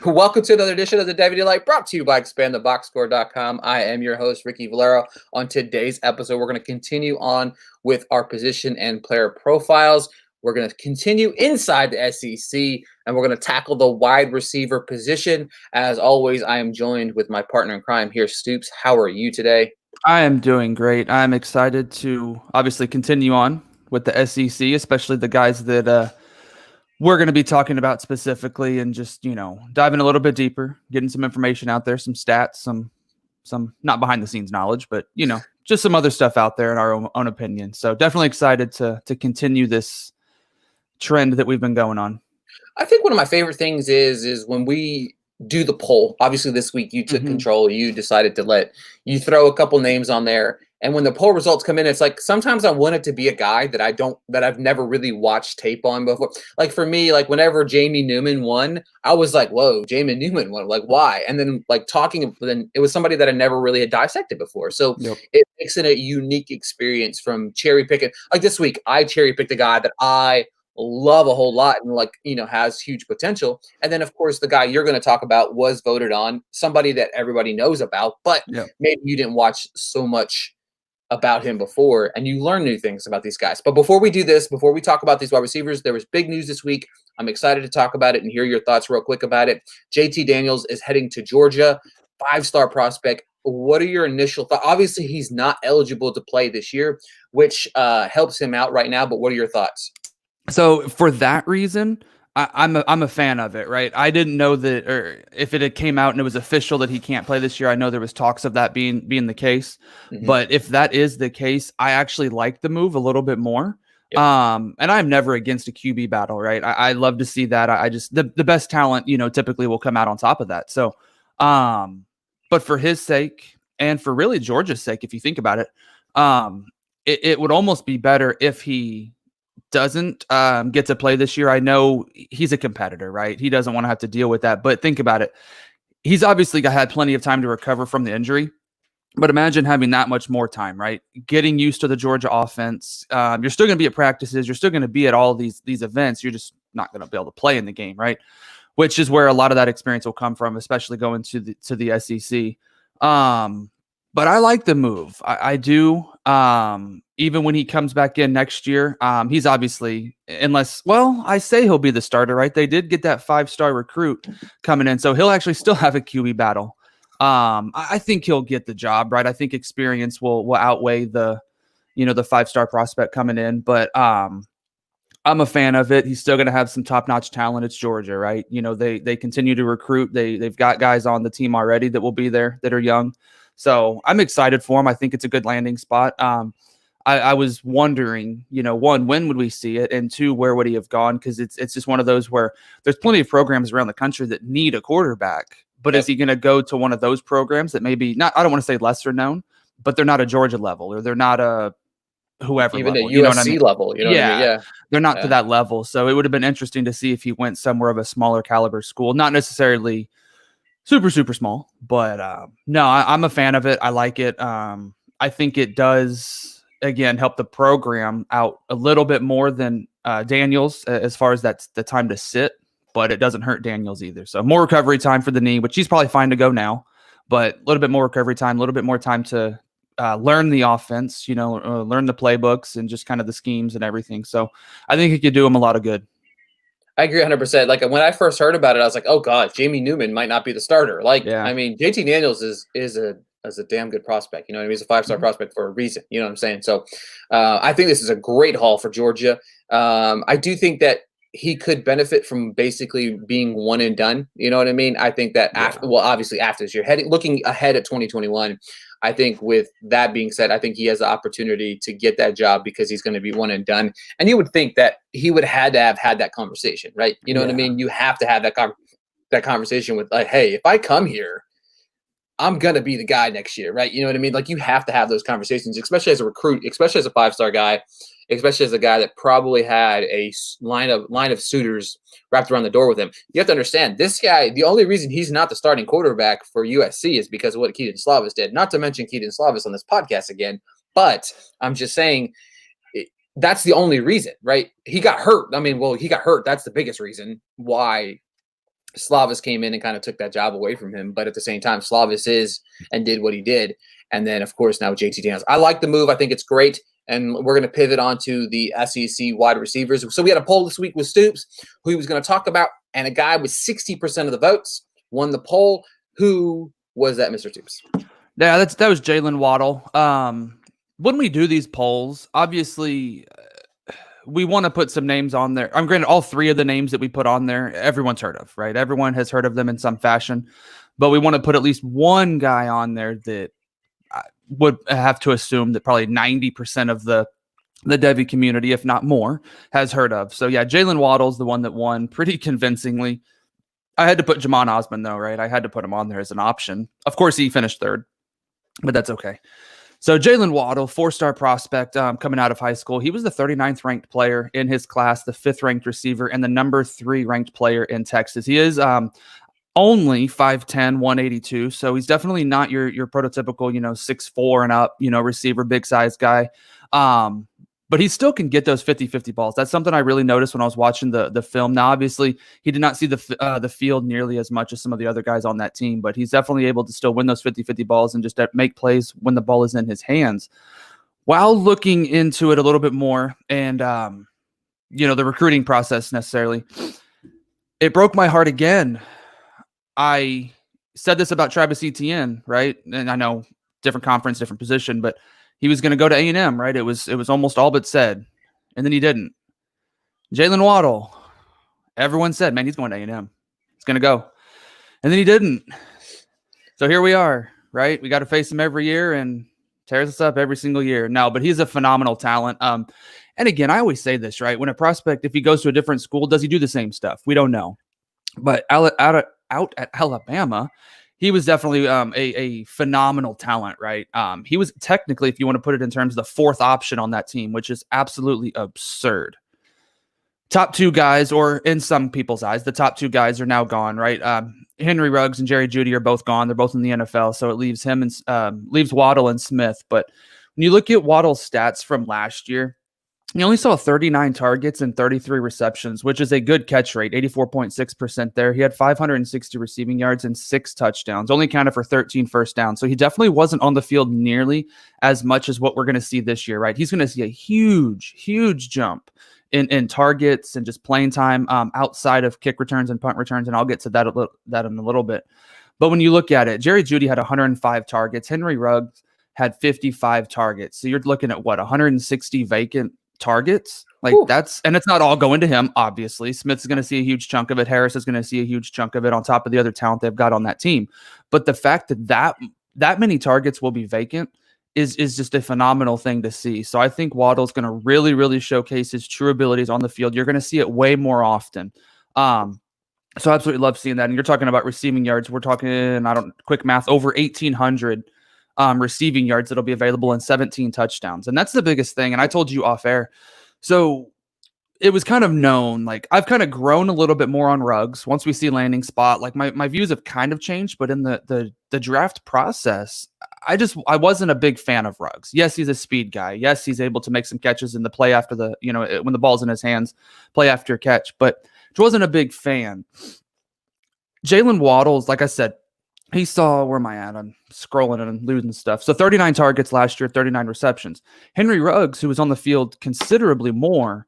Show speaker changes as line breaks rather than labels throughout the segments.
Welcome to another edition of the Deputy Light, brought to you by ExpandTheBoxScore.com. I am your host, Ricky Valero. On today's episode, we're going to continue on with our position and player profiles. We're going to continue inside the SEC, and we're going to tackle the wide receiver position. As always, I am joined with my partner in crime here, Stoops. How are you today?
I am doing great. I'm excited to obviously continue on with the SEC, especially the guys that we're going to be talking about specifically, and just, diving a little bit deeper, getting some information out there, some stats, some not behind the scenes knowledge, but, just some other stuff out there in our own opinion. So definitely excited to continue this trend that we've been going on.
I think one of my favorite things is when we do the poll. Obviously, this week you took control. You decided to you throw a couple names on there. And when the poll results come in, it's like sometimes I want it to be a guy that I've never really watched tape on before. Like for me, like whenever Jamie Newman won, I was like, whoa, Jamie Newman won. Like, why? And then then it was somebody that I never really had dissected before. So It makes it a unique experience from cherry picking. Like this week, I cherry picked a guy that I love a whole lot and has huge potential. And then of course the guy you're going to talk about was voted on, somebody that everybody knows about, but maybe you didn't watch so much about him before and you learn new things about these guys. But before we do this, before we talk about these wide receivers, there was big news this week. I'm excited to talk about it and hear your thoughts real quick about it. JT Daniels is heading to Georgia, 5-star prospect. What are your initial thoughts? Obviously he's not eligible to play this year, which helps him out right now, but what are your thoughts?
So for that reason, I'm a fan of it, right? I didn't know that, or if it had came out and it was official that he can't play this year. I know there was talks of that being the case, but if that is the case, I actually like the move a little bit more. Yep. And I'm never against a QB battle, right? I love to see that. I just the best talent, typically will come out on top of that. So, but for his sake and for really Georgia's sake, if you think about it, it would almost be better if he doesn't get to play this year. I know he's a competitor, right? He doesn't want to have to deal with that, but think about it. He's obviously had plenty of time to recover from the injury, but imagine having that much more time, right? Getting used to the Georgia offense. You're still going to be at practices. You're still going to be at all these events. You're just not going to be able to play in the game, right? Which is where a lot of that experience will come from, especially going to the SEC. But I like the move. I do. Even when he comes back in next year, he's obviously, I say he'll be the starter, right? They did get that 5-star recruit coming in, so he'll actually still have a QB battle. I think he'll get the job, right? I think experience will outweigh the 5-star prospect coming in, but I'm a fan of it. He's still going to have some top-notch talent. It's Georgia, right? They continue to recruit. They've got guys on the team already that will be there that are young. So I'm excited for him. I think it's a good landing spot. I was wondering, one, when would we see it? And two, where would he have gone? Because it's just one of those where there's plenty of programs around the country that need a quarterback. But is he going to go to one of those programs that maybe not, I don't want to say lesser known, but they're not a Georgia level, or they're not a whoever
even
level,
a USC level, what I mean? Yeah.
They're not to that level. So it would have been interesting to see if he went somewhere of a smaller caliber school, not necessarily super, super small, but no, I'm a fan of it. I like it. I think it does, again, help the program out a little bit more than Daniels as far as that's the time to sit, but it doesn't hurt Daniels either. So more recovery time for the knee, which he's probably fine to go now, but a little bit more recovery time, a little bit more time to learn the offense, learn the playbooks and just kind of the schemes and everything. So I think it could do him a lot of good.
I agree 100%. Like when I first heard about it, I was like, oh God, Jamie Newman might not be the starter. I mean, JT Daniels is a damn good prospect. He's a 5-star prospect for a reason. You know what I'm saying? So I think this is a great haul for Georgia. I do think that he could benefit from basically being one and done. You know what I mean? I think that obviously after this year, looking ahead at 2021, I think with that being said, I think he has the opportunity to get that job because he's going to be one and done. And you would think that he would have had that conversation, right? You know what I mean? You have to have that conversation with like, hey, if I come here, I'm going to be the guy next year, right? You know what I mean? Like you have to have those conversations, especially as a recruit, especially as a 5-star guy, especially as a guy that probably had a line of suitors wrapped around the door with him. You have to understand this guy, the only reason he's not the starting quarterback for USC is because of what Keaton Slavis did. Not to mention Keaton Slavis on this podcast again, but I'm just saying that's the only reason, right? He got hurt. I mean, he got hurt. That's the biggest reason why Slavis came in and kind of took that job away from him. But at the same time, Slavis is and did what he did. And then, of course, now JT Daniels. I like the move. I think it's great. And we're going to pivot on to the SEC wide receivers. So we had a poll this week with Stoops, who he was going to talk about, and a guy with 60% of the votes won the poll. Who was that, Mr. Stoops?
Yeah, that was Jalen Waddle. When we do these polls, obviously we want to put some names on there. I'm granted all three of the names that we put on there, everyone's heard of, right? Everyone has heard of them in some fashion, but we want to put at least one guy on there that I would have to assume that probably 90% of the Devy community, if not more, has heard of. So yeah, Jalen Waddle's the one that won pretty convincingly. I had to put Jamon Osmond though, right? I had to put him on there as an option. Of course, he finished third, but that's okay. So Jalen Waddle, 4-star prospect coming out of high school. He was the 39th ranked player in his class, the 5th ranked receiver, and the number 3 ranked player in Texas. He is only 5'10", 182. So he's definitely not your prototypical, 6'4" and up, receiver, big size guy. But he still can get those 50-50 balls. That's something I really noticed when I was watching the film. Now, obviously, he did not see the field nearly as much as some of the other guys on that team, but he's definitely able to still win those 50-50 balls and just make plays when the ball is in his hands. While looking into it a little bit more and, the recruiting process necessarily, it broke my heart again. I said this about Travis Etienne, right? And I know different conference, different position, but he was going to go to A&M, right? It was almost all but said, and then he didn't. Jalen Waddle, everyone said, man, he's going to A&M. He's going to go. And then he didn't. So here we are, right? We got to face him every year and tears us up every single year. No, but he's a phenomenal talent. And again, I always say this, right? When a prospect, if he goes to a different school, does he do the same stuff? We don't know. But out at Alabama, he was definitely a phenomenal talent, right? He was technically, if you want to put it in terms of the 4th option on that team, which is absolutely absurd. Top 2 guys, or in some people's eyes, the top 2 guys are now gone, right? Henry Ruggs and Jerry Judy are both gone. They're both in the NFL, so it leaves him and leaves Waddle and Smith. But when you look at Waddle's stats from last year, he only saw 39 targets and 33 receptions, which is a good catch rate, 84.6% there. He had 560 receiving yards and 6 touchdowns, only counted for 13 first downs. So he definitely wasn't on the field nearly as much as what we're going to see this year, right? He's going to see a huge, huge jump in targets and just playing time outside of kick returns and punt returns, and I'll get to that in a little bit. But when you look at it, Jerry Judy had 105 targets. Henry Ruggs had 55 targets. So you're looking at 160 vacant targets. And it's not all going to him, obviously. Smith's going to see a huge chunk of it. Harris is going to see a huge chunk of it on top of the other talent they've got on that team. But the fact that many targets will be vacant is just a phenomenal thing to see. So I think Waddle's going to really, really showcase his true abilities on the field. You're going to see it way more often. So I absolutely love seeing that. And you're talking about receiving yards. We're talking, quick math, over 1,800 receiving yards that'll be available in 17 touchdowns. And that's the biggest thing. And I told you off air. So it was kind of known, I've kind of grown a little bit more on Ruggs once we see landing spot. My views have kind of changed, but in the draft process, I wasn't a big fan of Ruggs. Yes, he's a speed guy. Yes, he's able to make some catches in the play after when the ball's in his hands, play after catch, but I wasn't a big fan. Jalen Waddle's, like I said, he saw, where am I at? I'm scrolling and losing stuff. So 39 targets last year, 39 receptions. Henry Ruggs, who was on the field considerably more,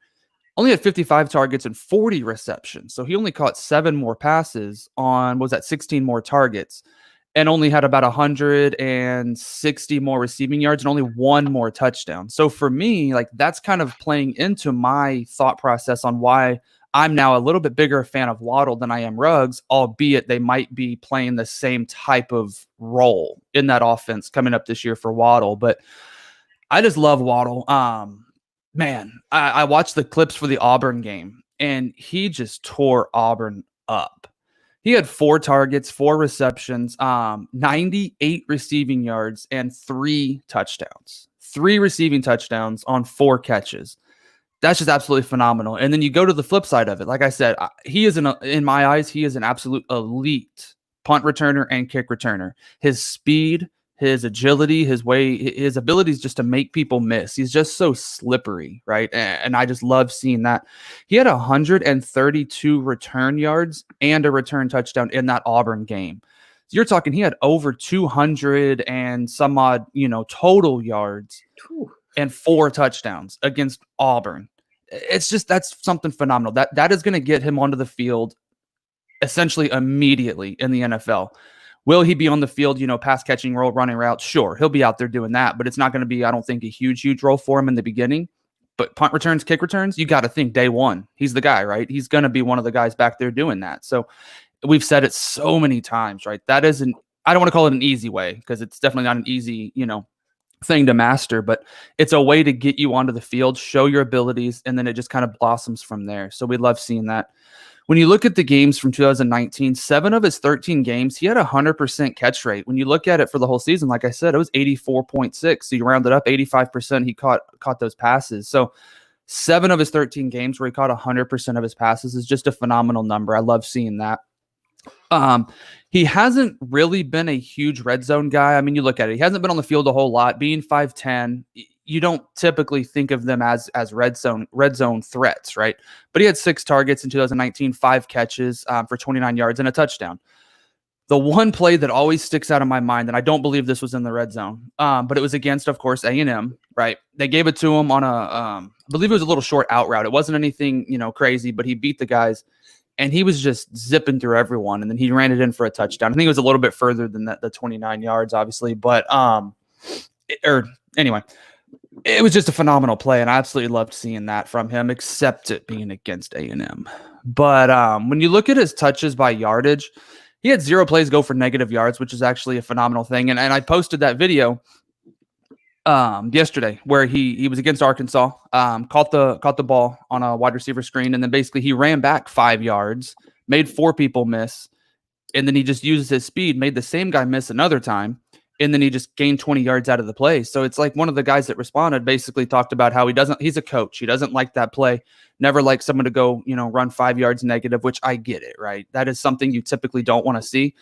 only had 55 targets and 40 receptions. So he only caught 7 more passes on, 16 more targets, and only had about 160 more receiving yards and only 1 more touchdown. So for me, that's kind of playing into my thought process on why I'm now a little bit bigger fan of Waddle than I am Ruggs, albeit they might be playing the same type of role in that offense coming up this year for Waddle. But I just love Waddle. Man, I watched the clips for the Auburn game, and he just tore Auburn up. He had 4 targets, 4 receptions, 98 receiving yards, and 3 touchdowns. 3 receiving touchdowns on 4 catches. That's just absolutely phenomenal. And then you go to the flip side of it. Like I said, he is in my eyes, he is an absolute elite punt returner and kick returner. His speed, his agility, his abilities just to make people miss. He's just so slippery, right? And I just love seeing that. He had 132 return yards and a return touchdown in that Auburn game. So you're talking he had over 200 and some odd, total yards and 4 touchdowns against Auburn. It's just, that's something phenomenal. That is going to get him onto the field essentially immediately in the NFL. Will he be on the field, pass catching role, running routes? Sure, he'll be out there doing that, but it's not going to be, I don't think, a huge role for him in the beginning. But punt returns, kick returns, you got to think day one, he's the guy, right? He's going to be one of the guys back there doing that. So we've said it so many times, right? That isn't, I don't want to call it an easy way because it's definitely not an easy, thing to master, but it's a way to get you onto the field, show your abilities, and then it just kind of blossoms from there. So we love seeing that. When you look at the games from 2019, 7 of his 13 games, he had a 100% catch rate. When you look at it for the whole season, like I said, it was 84.6. So you rounded up 85%. He caught those passes. So 7 of his 13 games where he caught 100% of his passes is just a phenomenal number. I love seeing that. He hasn't really been a huge red zone guy. I mean, you look at it, he hasn't been on the field a whole lot. Being 5'10", you don't typically think of them as red zone threats, right? But he had 6 targets in 2019, 5 catches for 29 yards and a touchdown. The one play that always sticks out of my mind, and I don't believe this was in the red zone, but it was against, of course, A&M, right? They gave it to him on I believe it was a little short out route. It wasn't anything, crazy, but he beat the guys. And he was just zipping through everyone, and then he ran it in for a touchdown. I think it was a little bit further than the 29 yards, obviously. But anyway, it was just a phenomenal play, and I absolutely loved seeing that from him, except it being against A&M. But when you look at his touches by yardage, he had 0 plays go for negative yards, which is actually a phenomenal thing. And I posted that video yesterday where he was against Arkansas, caught the ball on a wide receiver screen, and then basically he ran back 5 yards, made 4 people miss, and then he just uses his speed, made the same guy miss another time, and then he just gained 20 yards out of the play. So it's like one of the guys that responded basically talked about how he's a coach. He doesn't like that play, never like someone to go, run 5 yards negative, which I get it, right? That is something you typically don't want to see.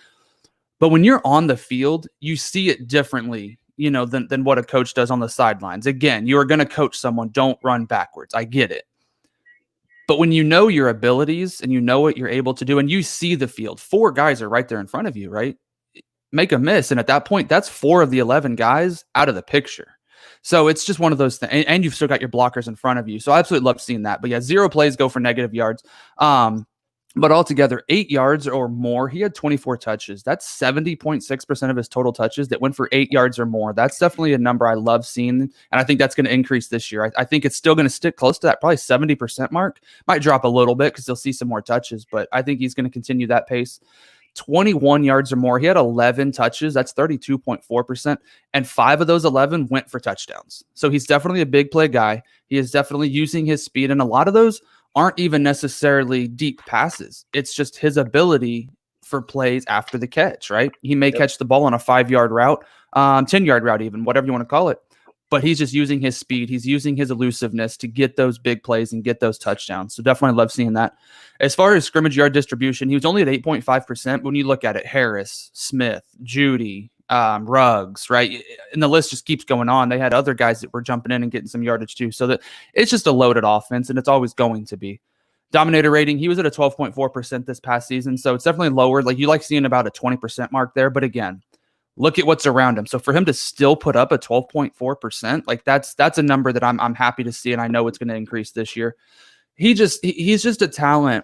But when you're on the field, you see it differently than what a coach does on the sidelines. Again, you are going to coach someone, don't run backwards. I get it. But when you know your abilities and you know what you're able to do and you see the field, 4 guys are right there in front of you, right? Make a miss. And at that point, that's 4 of the 11 guys out of the picture. So it's just one of those things. And you've still got your blockers in front of you. So I absolutely love seeing that. But yeah, 0 plays go for negative yards. But altogether, 8 yards or more, he had 24 touches. That's 70.6% of his total touches that went for 8 yards or more. That's definitely a number I love seeing. And I think that's going to increase this year. I think it's still going to stick close to that, probably 70% mark. Might drop a little bit because he'll see some more touches, but I think he's going to continue that pace. 21 yards or more. He had 11 touches. That's 32.4%. And 5 of those 11 went for touchdowns. So he's definitely a big play guy. He is definitely using his speed. And a lot of those aren't even necessarily deep passes. It's just his ability for plays after the catch, right? He may catch the ball on a 5-yard route, 10-yard route even, whatever you want to call it. But he's just using his speed. He's using his elusiveness to get those big plays and get those touchdowns. So definitely love seeing that. As far as scrimmage yard distribution, he was only at 8.5%. When you look at it, Harris, Smith, Judy, Ruggs, right? And the list just keeps going on. They had other guys that were jumping in and getting some yardage too. So that it's just a loaded offense, and it's always going to be. Dominator rating, he was at a 12.4% this past season. So it's definitely lower. Like you like seeing about a 20% mark there. But again, look at what's around him. So for him to still put up a 12.4%, like that's a number that I'm happy to see, and I know it's going to increase this year. He's just a talent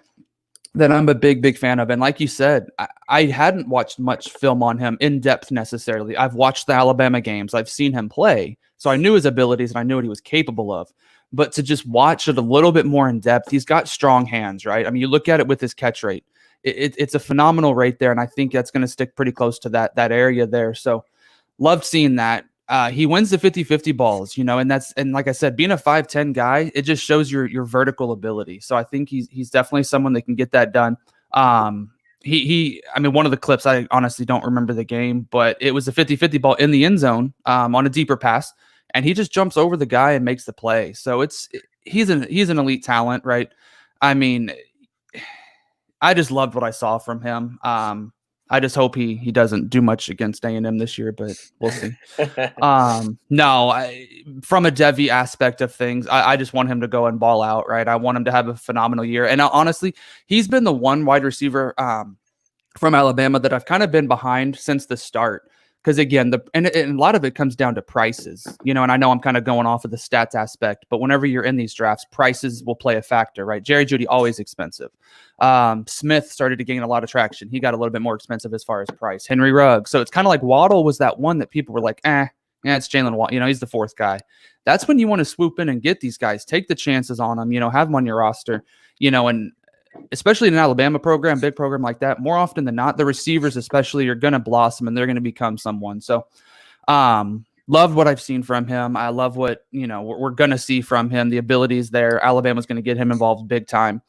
that I'm a big fan of. And like you said, I hadn't watched much film on him in depth necessarily. I've watched the Alabama games. I've seen him play. So I knew his abilities and I knew what he was capable of. But to just watch it a little bit more in depth, he's got strong hands, right? I mean, you look at it with his catch rate. It's a phenomenal rate there. And I think that's going to stick pretty close to that area there. So loved seeing that. He wins the 50-50 balls, and like I said, being a 5'10" guy, it just shows your vertical ability. So I think he's definitely someone that can get that done. I mean, one of the clips, I honestly don't remember the game, but it was a 50-50 ball in the end zone on a deeper pass, and he just jumps over the guy and makes the play. So he's an elite talent, right? I mean, I just loved what I saw from him. I just hope he doesn't do much against A&M this year, but we'll see. No, from a Devy aspect of things, I just want him to go and ball out, right? I want him to have a phenomenal year. And honestly, he's been the one wide receiver from Alabama that I've kind of been behind since the start. Because again, and a lot of it comes down to prices, and I know I'm kind of going off of the stats aspect, but whenever you're in these drafts, prices will play a factor, right? Jerry Judy, always expensive. Smith started to gain a lot of traction. He got a little bit more expensive as far as price. Henry Ruggs. So it's kind of like Waddle was that one that people were like, yeah, it's Jalen Waddle. He's the fourth guy. That's when you want to swoop in and get these guys, take the chances on them, have them on your roster, and especially in an Alabama program, big program like that, more often than not, the receivers especially are going to blossom and they're going to become someone. So loved what I've seen from him. I love what, we're going to see from him. The abilities there. Alabama's going to get him involved big time.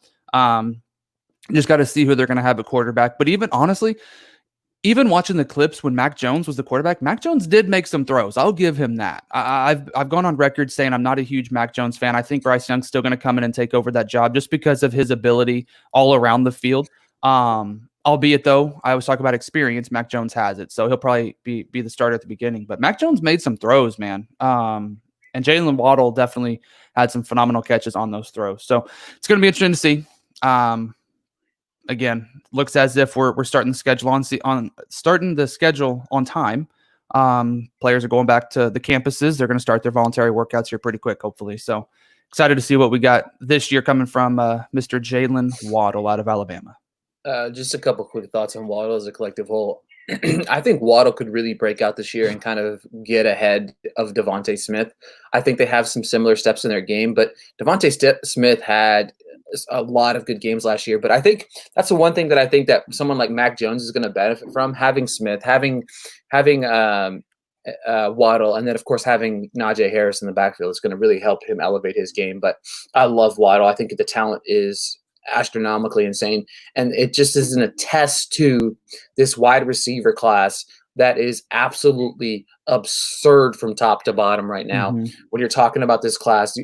Just got to see who they're going to have at quarterback. But even honestly, even watching the clips when Mac Jones was the quarterback, Mac Jones did make some throws. I'll give him that. I've gone on record saying I'm not a huge Mac Jones fan. I think Bryce Young's still going to come in and take over that job just because of his ability all around the field. Albeit, though, I always talk about experience. Mac Jones has it, so he'll probably be the starter at the beginning. But Mac Jones made some throws, man. And Jaylen Waddle definitely had some phenomenal catches on those throws. So it's going to be interesting to see. Again, looks as if we're starting the schedule on time. Players are going back to the campuses. They're going to start their voluntary workouts here pretty quick, hopefully. So excited to see what we got this year coming from Mr. Jaylen Waddle out of Alabama.
Just a couple quick thoughts on Waddle as a collective whole. I think Waddle could really break out this year and kind of get ahead of Devontae Smith. I think they have some similar steps in their game, but Devontae Smith had a lot of good games last year. But I think that's the one thing that I think that someone like Mac Jones is going to benefit from, having Smith, having Waddle, and then of course having Najee Harris in the backfield is going to really help him elevate his game. But I love Waddle. I think the talent is astronomically insane, and it just is an attest to this wide receiver class that is absolutely absurd from top to bottom right now. When you're talking about this class,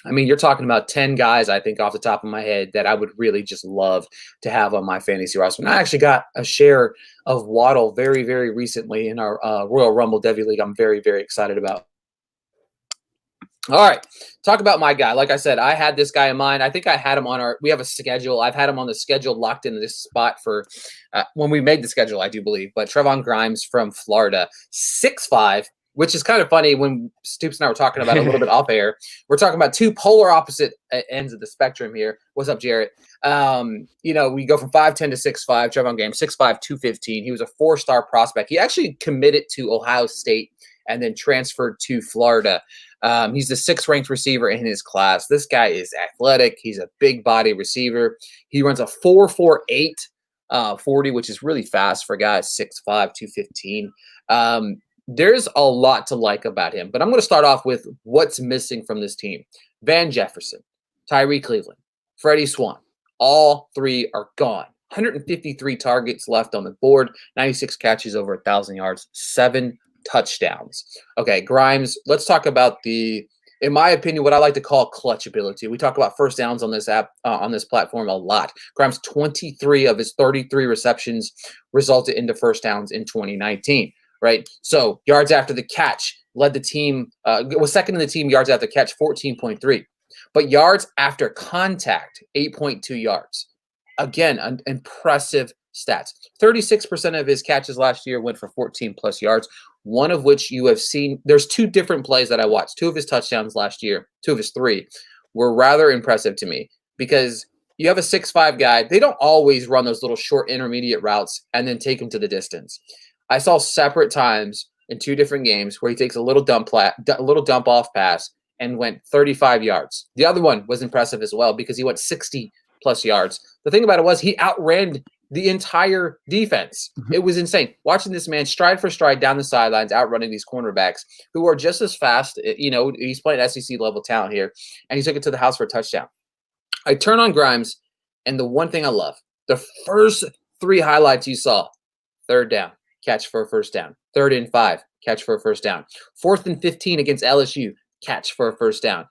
I mean, you're talking about 10 guys, I think, off the top of my head that I would really just love to have on my fantasy roster. And I actually got a share of Waddle very, very recently in our Royal Rumble Devy League. I'm very, very excited about. All right, talk about my guy. Like I said, I had this guy in mind. I think I had him on we have a schedule. I've had him on the schedule locked into this spot for when we made the schedule, I do believe. But Trevon Grimes from Florida, 6'5", which is kind of funny when Stoops and I were talking about it a little bit off air. We're talking about two polar opposite ends of the spectrum here. What's up, Jarrett? We go from 5'10" to 6'5", Trevon Grimes, 6'5", 215. He was a 4-star prospect. He actually committed to Ohio State and then transferred to Florida. He's the 6th ranked receiver in his class. This guy is athletic. He's a big body receiver. He runs a 4.48 40, which is really fast for guys 6'5", 215. There's a lot to like about him, but I'm going to start off with what's missing from this team. Van Jefferson, Tyree Cleveland, Freddie Swan, all three are gone. 153 targets left on the board, 96 catches over 1,000 yards, 7 touchdowns. Okay, Grimes, let's talk about in my opinion, what I like to call clutch ability. We talk about first downs on this app, on this platform a lot. Grimes, 23 of his 33 receptions resulted into first downs in 2019. Right, so yards after the catch led the team. Was second in the team yards after the catch, 14.3, but yards after contact, 8.2 yards. Again, impressive stats. 36% of his catches last year went for 14 plus yards. One of which you have seen. There's 2 different plays that I watched. 2 of his touchdowns last year, 2 of his 3, were rather impressive to me because you have a 6'5" guy. They don't always run those little short intermediate routes and then take them to the distance. I saw separate times in 2 different games where he takes a little dump off pass and went 35 yards. The other one was impressive as well because he went 60 plus yards. The thing about it was he outran the entire defense. It was insane. Watching this man stride for stride down the sidelines, outrunning these cornerbacks who are just as fast. He's playing SEC level talent here, and he took it to the house for a touchdown. I turn on Grimes, and the one thing I love, the first 3 highlights you saw, 3rd down, catch for a first down. 3rd and 5, catch for a first down. 4th and 15 against LSU, catch for a first down.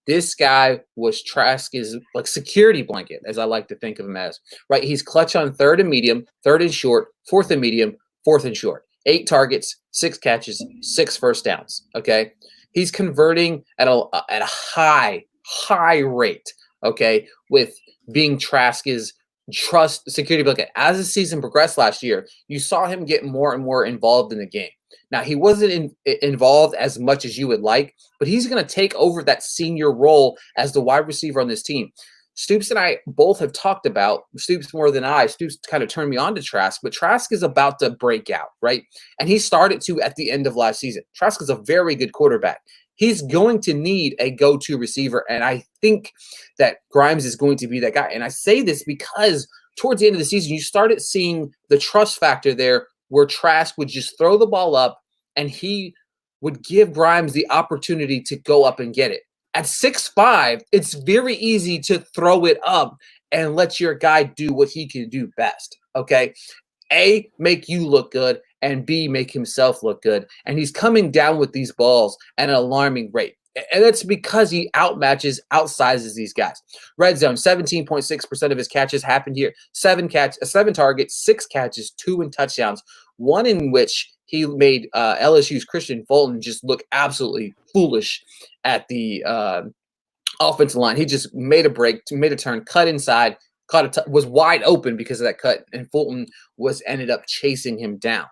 This guy was Trask's like security blanket, as I like to think of him as, right? He's clutch on third and medium, third and short, fourth and medium, fourth and short. 8 targets, 6 catches, 6 first downs. Okay. He's converting at a high rate. Okay. With being Trask's trust security blanket. As the season progressed last year, you saw him get more and more involved in the game. Now, he wasn't involved as much as you would like, but he's going to take over that senior role as the wide receiver on this team. Stoops and I both have talked about, Stoops more than I. Stoops kind of turned me on to Trask, but Trask is about to break out, right? And he started to at the end of last season. Trask is a very good quarterback. He's going to need a go-to receiver, and I think that Grimes is going to be that guy. And I say this because towards the end of the season, you started seeing the trust factor there where Trask would just throw the ball up and he would give Grimes the opportunity to go up and get it. At 6'5", it's very easy to throw it up and let your guy do what he can do best, okay? A, make you look good, and B, make himself look good. And he's coming down with these balls at an alarming rate. And that's because he outsizes these guys. Red zone, 17.6% of his catches happened here. 7 targets, 6 catches, 2 touchdowns. One in which he made LSU's Christian Fulton just look absolutely foolish at the offensive line. He just made a break, made a turn, cut inside, was wide open because of that cut, and Fulton ended up chasing him down.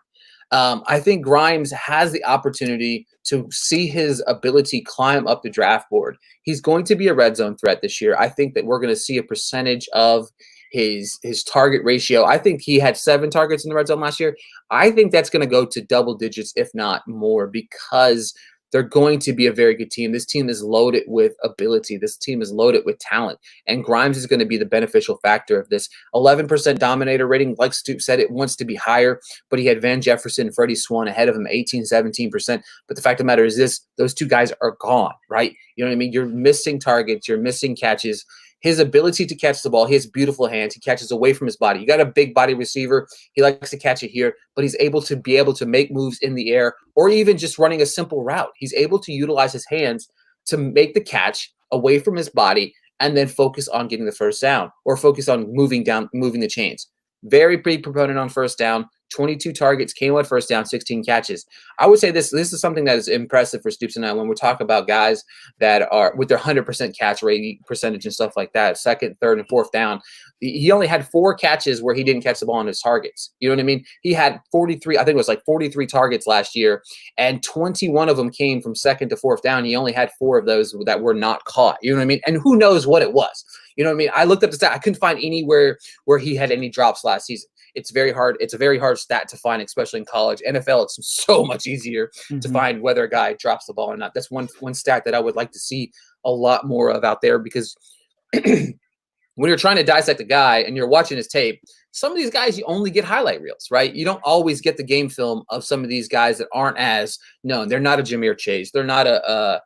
I think Grimes has the opportunity to see his ability climb up the draft board. He's going to be a red zone threat this year. I think that we're going to see a percentage of his target ratio. I think he had 7 targets in the red zone last year. I think that's going to go to double digits, if not more, because they're going to be a very good team. This team is loaded with ability. This team is loaded with talent. And Grimes is going to be the beneficial factor of this. 11% dominator rating, like Stoops said, it wants to be higher, but he had Van Jefferson and Freddie Swann ahead of him, 17%. But the fact of the matter is this, those 2 guys are gone, right? You know what I mean? You're missing targets. You're missing catches. His ability to catch the ball, he has beautiful hands. He catches away from his body. You got a big body receiver. He likes to catch it here, but he's able to make moves in the air or even just running a simple route. He's able to utilize his hands to make the catch away from his body and then focus on getting the first down or focus on moving the chains. Very big proponent on first down. 22 targets, came on first down, 16 catches. I would say this is something that is impressive for Stoops and I when we talk about guys that are with their 100% catch rate percentage and stuff like that, second, third, and fourth down. He only had 4 catches where he didn't catch the ball on his targets. You know what I mean? He had 43, I think it was like 43 targets last year, and 21 of them came from second to fourth down. He only had 4 of those that were not caught. You know what I mean? And who knows what it was? You know what I mean? I looked up the stat. I couldn't find anywhere where he had any drops last season. It's very hard. It's a very hard stat to find, especially in college. NFL, it's so much easier to find whether a guy drops the ball or not. That's one stat that I would like to see a lot more of out there, because when you're trying to dissect a guy and you're watching his tape, some of these guys, you only get highlight reels, right? You don't always get the game film of some of these guys that aren't as known. They're not a Ja'Marr Chase. They're not a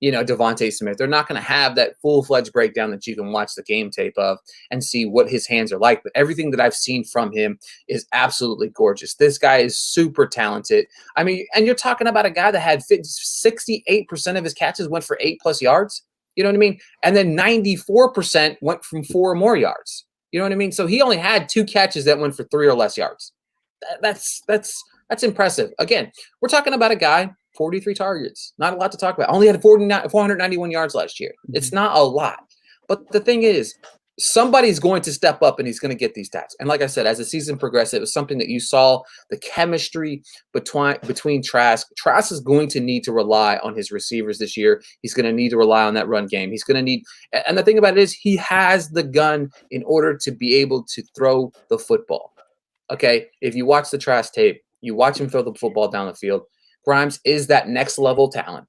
Devontae Smith. They're not going to have that full-fledged breakdown that you can watch the game tape of and see what his hands are like. But everything that I've seen from him is absolutely gorgeous. This guy is super talented. I mean, and you're talking about a guy that had 68% of his catches went for 8+ yards. You know what I mean? And then 94% went from 4 or more yards. You know what I mean? So he only had 2 catches that went for 3 or less yards. That's impressive. Again, we're talking about a guy, 43 targets, not a lot to talk about. Only had 491 yards last year. It's not a lot. But the thing is, somebody's going to step up and he's going to get these stats. And like I said, as the season progressed, it was something that you saw the chemistry between Trask. Trask is going to need to rely on his receivers this year. He's going to need to rely on that run game. He's going to need, and the thing about it is he has the gun in order to be able to throw the football. Okay. If you watch the Trask tape, you watch him throw the football down the field. Grimes is that next level talent.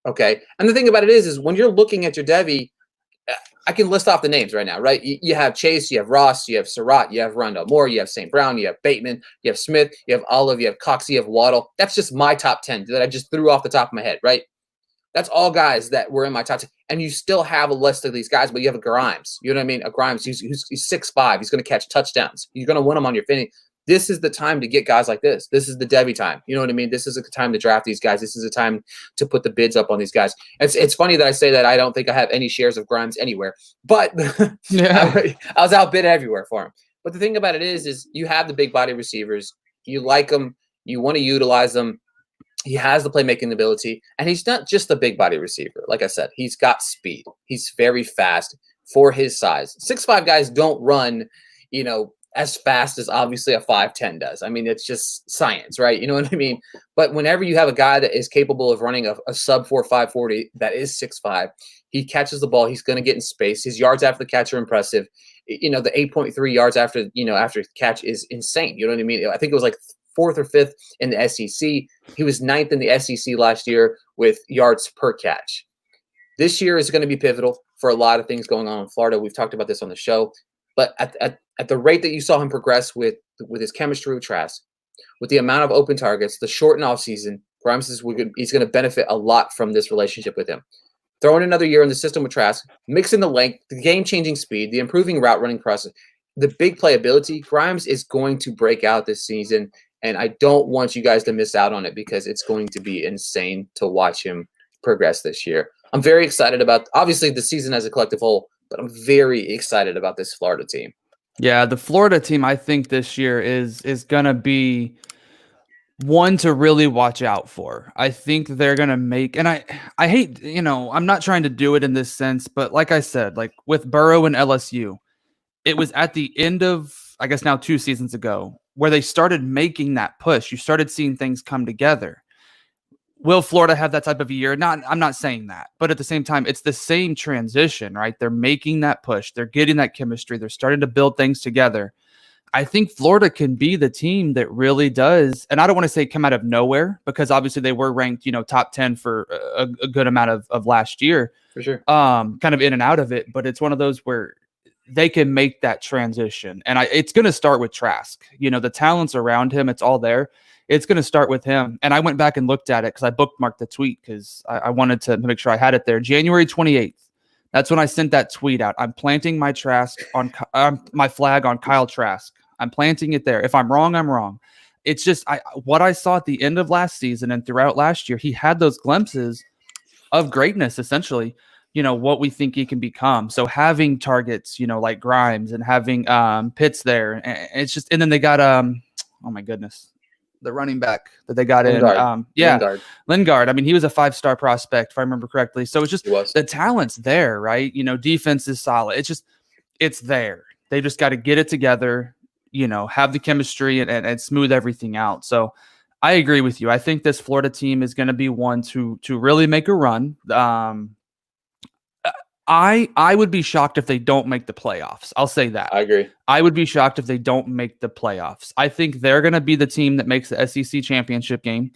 Okay. And the thing about it is when you're looking at your Devy, I can list off the names right now, right? You have Chase, you have Ross, you have Surratt, you have Rondell Moore, you have St. Brown, you have Bateman, you have Smith, you have Olive, you have Cox, you have Waddle. That's just my top 10 that I just threw off the top of my head, right? That's all guys that were in my top 10. And you still have a list of these guys, but you have a Grimes. You know what I mean? A Grimes, he's 6'5". He's going to catch touchdowns. You're going to win him on your finish. this is the time to get guys like this. This is the Debbie time. You know what I mean? This is a time to draft these guys. This is a time to put the bids up on these guys. It's funny that I say that I don't think I have any shares of Grimes anywhere, but I was outbid everywhere for him. But the thing about it is you have the big body receivers. You like them. You want to utilize them. He has the playmaking ability, and he's not just a big body receiver. Like I said, he's got speed. He's very fast for his size. 6'5" guys don't run, as fast as obviously a 5'10" does. I mean, it's just science, right? You know what I mean? But whenever you have a guy that is capable of running a sub 4.5 40 that is 6'5", he catches the ball. He's going to get in space. His yards after the catch are impressive. The 8.3 yards after the catch is insane. You know what I mean? I think it was like 4th or 5th in the SEC. He was 9th in the SEC last year with yards per catch. This year is going to be pivotal for a lot of things going on in Florida. We've talked about this on the show. But at the rate that you saw him progress with his chemistry with Trask, with the amount of open targets, the shortened offseason, Grimes he's going to benefit a lot from this relationship with him. Throwing another year in the system with Trask, mixing the length, the game-changing speed, the improving route running process, the big playability, Grimes is going to break out this season. And I don't want you guys to miss out on it because it's going to be insane to watch him progress this year. I'm very excited about, obviously, the season as a collective whole, but I'm very excited about this Florida team.
Yeah, the Florida team, I think this year is going to be one to really watch out for. I think they're going to make, and I hate, I'm not trying to do it in this sense, but like I said, like with Burrow and LSU, it was at the end of, I guess now 2 seasons ago, where they started making that push. You started seeing things come together. Will Florida have that type of a year? I'm not saying that, but at the same time, it's the same transition, right? They're making that push. They're getting that chemistry. They're starting to build things together. I think Florida can be the team that really does, and I don't want to say come out of nowhere because obviously they were ranked, top 10 for a good amount of last year.
For sure.
Kind of in and out of it, but it's one of those where they can make that transition. And it's going to start with Trask. The talents around him, it's all there. It's going to start with him. And I went back and looked at it because I bookmarked the tweet because I wanted to make sure I had it there. January 28th. That's when I sent that tweet out. I'm planting my Trask on my flag on Kyle Trask. I'm planting it there. If I'm wrong, I'm wrong. It's just what I saw at the end of last season and throughout last year, he had those glimpses of greatness, essentially. What we think he can become. So having targets, like Grimes and having Pitts there, and it's just, and then they got oh my goodness, the running back that they got Lingard. I mean, he was a 5-star prospect if I remember correctly. So it's just the talent's there, right? Defense is solid. It's there. They just got to get it together, have the chemistry and smooth everything out. So I agree with you. I think this Florida team is going to be one to really make a run. I would be shocked if they don't make the playoffs. I'll say that.
I agree.
I would be shocked if they don't make the playoffs. I think they're going to be the team that makes the SEC championship game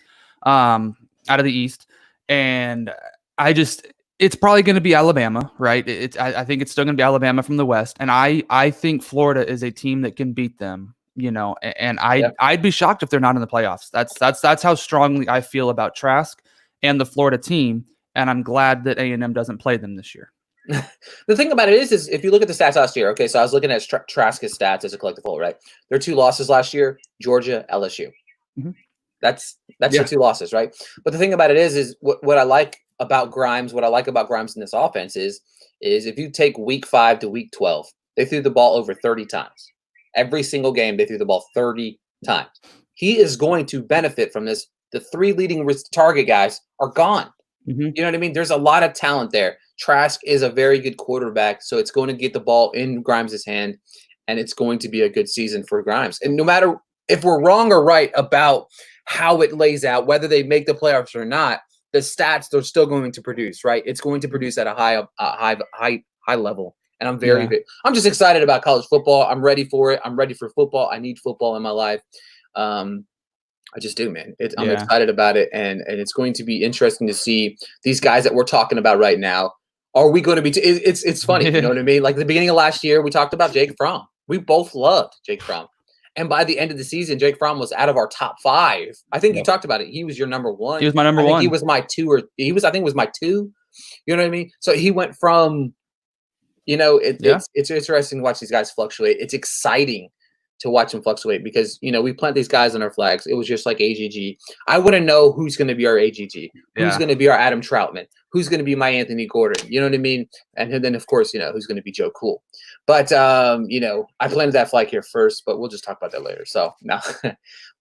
out of the East. And it's probably going to be Alabama, right? I think it's still going to be Alabama from the West. And I think Florida is a team that can beat them, and I'd be shocked if they're not in the playoffs. That's how strongly I feel about Trask and the Florida team. And I'm glad that A&M doesn't play them this year.
The thing about it is if you look at the stats last year, okay, so I was looking at Trask's stats as a collective whole, right? Their 2 losses last year, Georgia, LSU. Mm-hmm. That's the 2 losses, right? But the thing about it is what I like about Grimes, in this offense is if you take week 5 to week 12, they threw the ball over 30 times. Every single game, they threw the ball 30 times. He is going to benefit from this. The 3 leading target guys are gone. Mm-hmm. You know what I mean? There's a lot of talent there. Trask is a very good quarterback, so it's going to get the ball in Grimes' hand, and it's going to be a good season for Grimes. And no matter if we're wrong or right about how it lays out, whether they make the playoffs or not, the stats they're still going to produce, right? It's going to produce at a high level. And I'm just excited about college football. I'm ready for it. I'm ready for football. I need football in my life. I just do, man. I'm excited about it, and it's going to be interesting to see these guys that we're talking about right now. Are we going to be? It's funny, you know what I mean? Like at the beginning of last year, we talked about Jake Fromm. We both loved Jake Fromm, and by the end of the season, Jake Fromm was out of our top 5. I think you talked about it. He was your number 1.
He was my number 1.
He was my 2, I think it was my 2. You know what I mean? So he went from, it's interesting to watch these guys fluctuate. It's exciting to watch him fluctuate because, we plant these guys on our flags. It was just like AGG. I want to know who's going to be our AGG, who's going to be our Adam Troutman, who's going to be my Anthony Gordon. You know what I mean? And then, of course, who's going to be Joe Cool. But, I planted that flag here first, but we'll just talk about that later. So, no.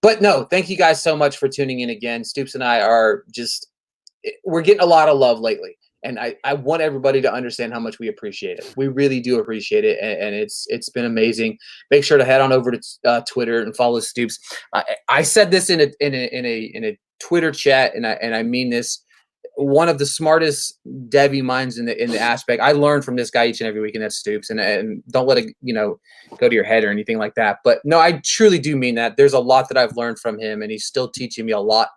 But, no, thank you guys so much for tuning in again. Stoops and I we're getting a lot of love lately. And I want everybody to understand how much we appreciate it. We really do appreciate it, and it's been amazing. Make sure to head on over to Twitter and follow Stoops. I said this in a Twitter chat, and I mean this. One of the smartest Devy minds in the aspect. I learn from this guy each and every week, and that's Stoops. And don't let it go to your head or anything like that. But no, I truly do mean that. There's a lot that I've learned from him, and he's still teaching me a lot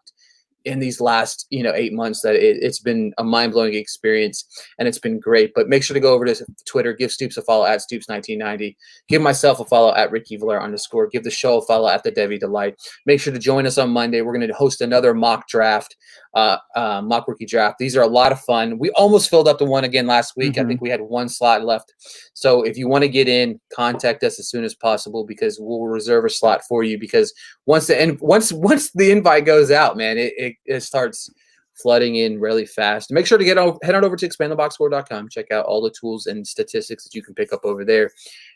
in these last 8 months. That it's been a mind-blowing experience, and it's been great. But make sure to go over to Twitter, give Stoops a follow at Stoops1990, give myself a follow at Ricky Valer _, give the show a follow at the Devy Delight. Make sure to join us on Monday. We're going to host another mock draft, mock rookie draft. These are a lot of fun. We almost filled up the one again last week. I think we had one slot left. So if you want to get in, contact us as soon as possible, because we'll reserve a slot for you, because once the invite goes out, man, it starts flooding in really fast. Make sure to head on over to expandtheboxscore.com. Check out all the tools and statistics that you can pick up over there.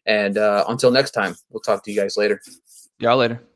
And until next time, we'll talk to you guys later.
Y'all later.